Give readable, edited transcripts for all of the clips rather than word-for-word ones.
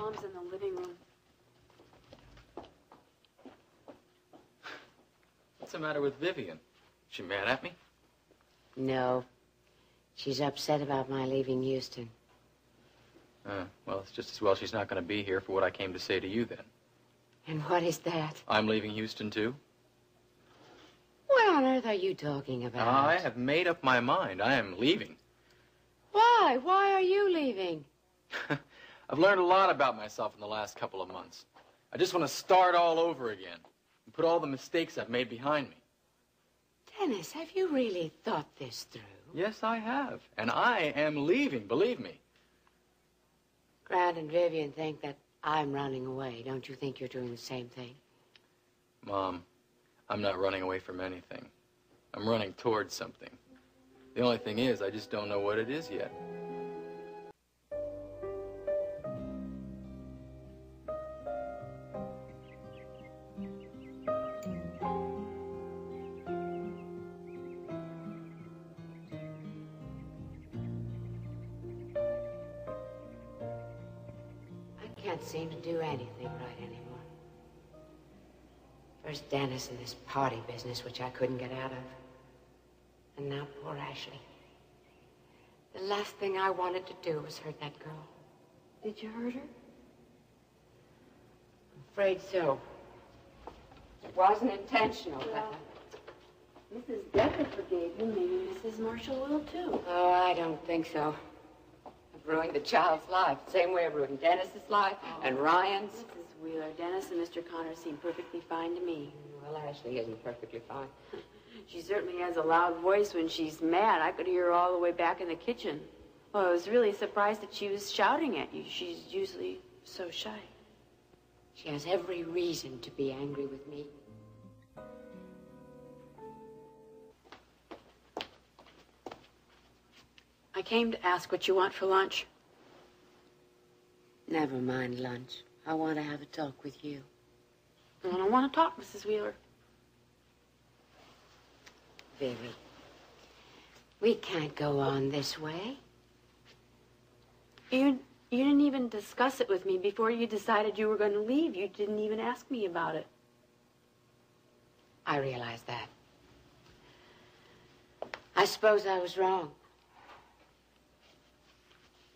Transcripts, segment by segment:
Mom's in the living room. What's the matter with Vivian? She mad at me? No. She's upset about my leaving Houston. Well, it's just as well she's not going to be here for what I came to say to you then. And what is that? I'm leaving Houston, too. What on earth are you talking about? I have made up my mind. I am leaving. Why? Why are you leaving? I've learned a lot about myself in the last couple of months. I just want to start all over again and put all the mistakes I've made behind me. Dennis, have you really thought this through? Yes, I have. And I am leaving, believe me. Grant and Vivian think that I'm running away. Don't you think you're doing the same thing? Mom, I'm not running away from anything. I'm running towards something. The only thing is, I just don't know what it is yet. I can't seem to do anything right anymore. First Dennis and this party business, which I couldn't get out of. And now poor Ashley. The last thing I wanted to do was hurt that girl. Did you hurt her? I'm afraid so. It wasn't intentional, well, Mrs. Decker forgave you. Maybe Mrs. Marshall will, too. Oh, I don't think so. I've ruined the child's life. Same way I ruined Dennis's life and Ryan's. Mrs. Wheeler, Dennis and Mr. Connor seem perfectly fine to me. Well, Ashley isn't perfectly fine. She certainly has a loud voice when she's mad. I could hear her all the way back in the kitchen. Well, I was really surprised that she was shouting at you. She's usually so shy. She has every reason to be angry with me. I came to ask what you want for lunch. Never mind lunch. I want to have a talk with you. I don't want to talk, Mrs. Wheeler. Vivi, we can't go on this way. You didn't even discuss it with me before you decided you were going to leave. You didn't even ask me about it. I realize that. I suppose I was wrong.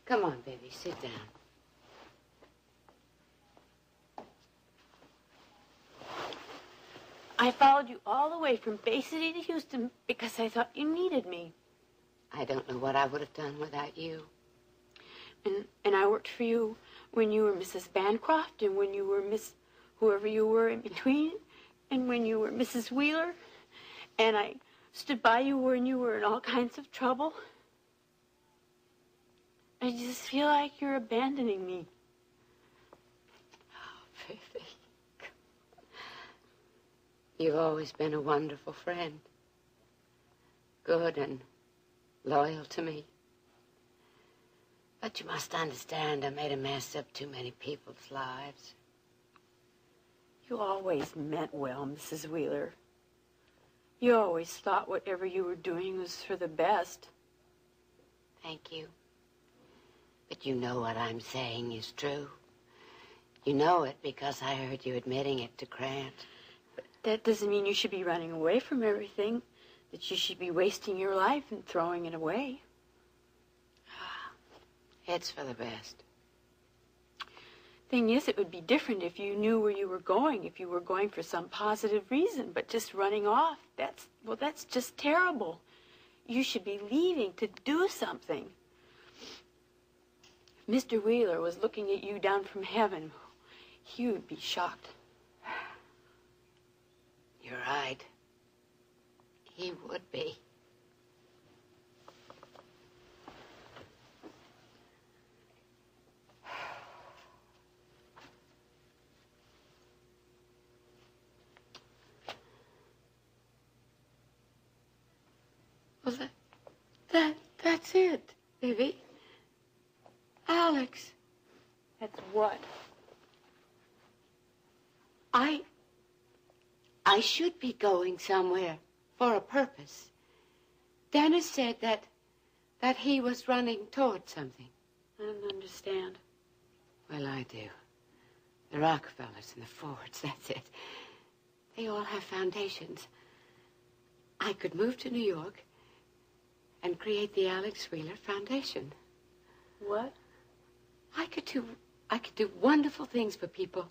Come on, baby, sit down. I followed you all the way from Bay City to Houston because I thought you needed me. I don't know what I would have done without you. And I worked for you when you were Mrs. Bancroft and when you were Miss whoever you were in between and when you were Mrs. Wheeler. And I stood by you when you were in all kinds of trouble. I just feel like you're abandoning me. Oh, Vivi. You've always been a wonderful friend. Good and loyal to me. But you must understand I made a mess of too many people's lives. You always meant well, Mrs. Wheeler. You always thought whatever you were doing was for the best. Thank you. But you know what I'm saying is true. You know it because I heard you admitting it to Grant. But that doesn't mean you should be running away from everything, that you should be wasting your life and throwing it away. It's for the best. Thing is, it would be different if you knew where you were going, if you were going for some positive reason, but just running off, that's just terrible. You should be leaving to do something. If Mr. Wheeler was looking at you down from heaven, he would be shocked. You're right. He would be. Well, that's it, Vivi. Alex. That's what? I should be going somewhere for a purpose. Dennis said that he was running toward something. I don't understand. Well, I do. The Rockefellers and the Fords, that's it. They all have foundations. I could move to New York and create the Alex Wheeler Foundation. What? I could do wonderful things for people,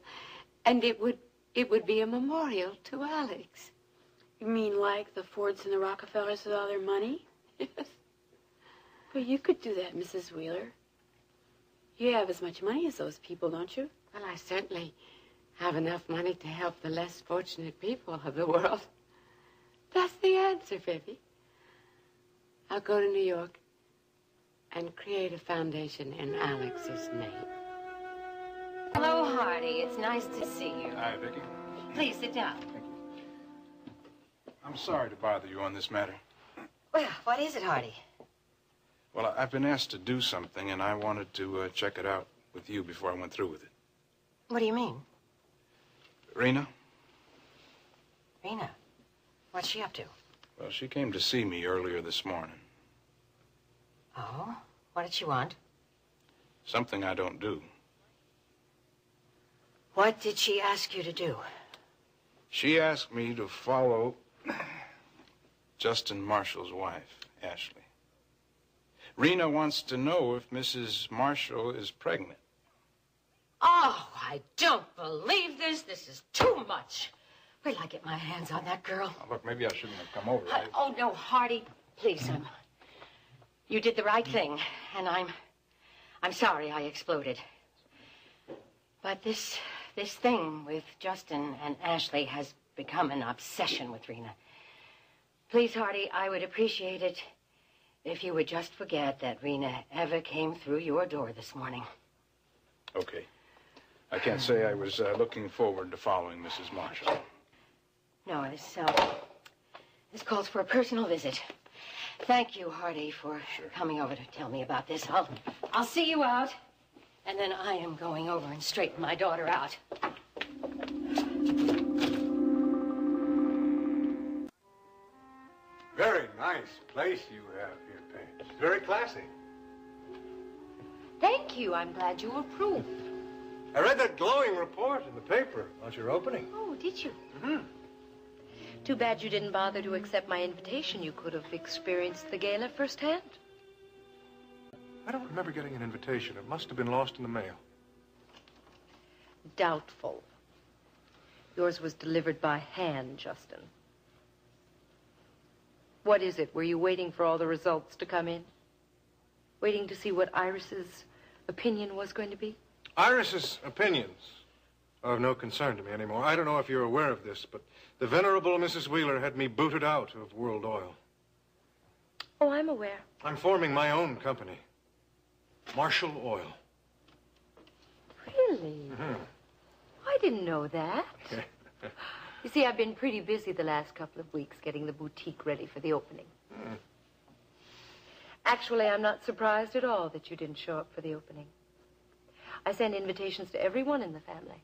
and it would be a memorial to Alex. You mean like the Fords and the Rockefellers with all their money? Yes. Well, you could do that, Mrs. Wheeler. You have as much money as those people, don't you? Well, I certainly have enough money to help the less fortunate people of the world. That's the answer, Pippi. I'll go to New York and create a foundation in Alex's name. Hello, Hardy. It's nice to see you. Hi, Vicky. Please sit down. Thank you. I'm sorry to bother you on this matter. Well, what is it, Hardy? Well, I've been asked to do something, and I wanted to check it out with you before I went through with it. What do you mean? Reena? Reena? What's she up to? Well, she came to see me earlier this morning. Oh? What did she want? Something I don't do. What did she ask you to do? She asked me to follow Justin Marshall's wife, Ashley. Reena wants to know if Mrs. Marshall is pregnant. Oh, I don't believe this. This is too much. Wait till I get my hands on that girl. Now, look, maybe I shouldn't have come over. Oh, no, Hardy. Please, son. You did the right thing, and I'm sorry I exploded. But this thing with Justin and Ashley has become an obsession with Reena. Please, Hardy, I would appreciate it if you would just forget that Reena ever came through your door this morning. Okay. I can't say I was looking forward to following Mrs. Marshall. No, this calls for a personal visit. Thank you, Hardy, for coming over to tell me about this. I'll see you out, and then I am going over and straighten my daughter out. Very nice place you have here, Paige. Very classy. Thank you. I'm glad you approve. I read that glowing report in the paper about your opening. Oh, did you? Mm-hmm. Too bad you didn't bother to accept my invitation. You could have experienced the gala firsthand. I don't remember getting an invitation. It must have been lost in the mail. Doubtful. Yours was delivered by hand, Justin. What is it? Were you waiting for all the results to come in? Waiting to see what Iris's opinion was going to be? Iris's opinions are of no concern to me anymore. I don't know if you're aware of this, but the venerable Mrs. Wheeler had me booted out of World Oil. Oh, I'm aware. I'm forming my own company, Marshall Oil. Really? Mm-hmm. I didn't know that. You see, I've been pretty busy the last couple of weeks getting the boutique ready for the opening. Mm. Actually, I'm not surprised at all that you didn't show up for the opening. I sent invitations to everyone in the family,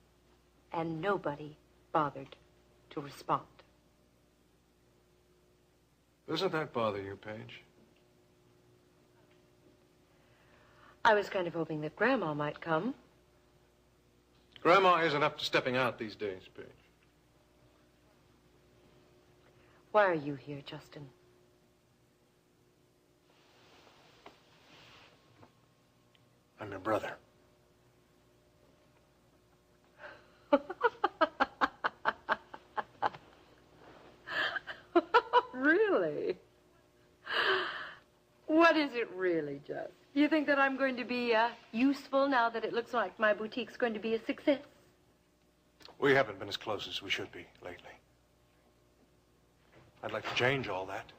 and nobody bothered to respond. Doesn't that bother you, Paige? I was kind of hoping that Grandma might come. Grandma isn't up to stepping out these days, Paige. Why are you here, Justin? I'm your brother. Really? What is it really, Just? You think that I'm going to be useful now that it looks like my boutique's going to be a success? We haven't been as close as we should be lately. I'd like to change all that.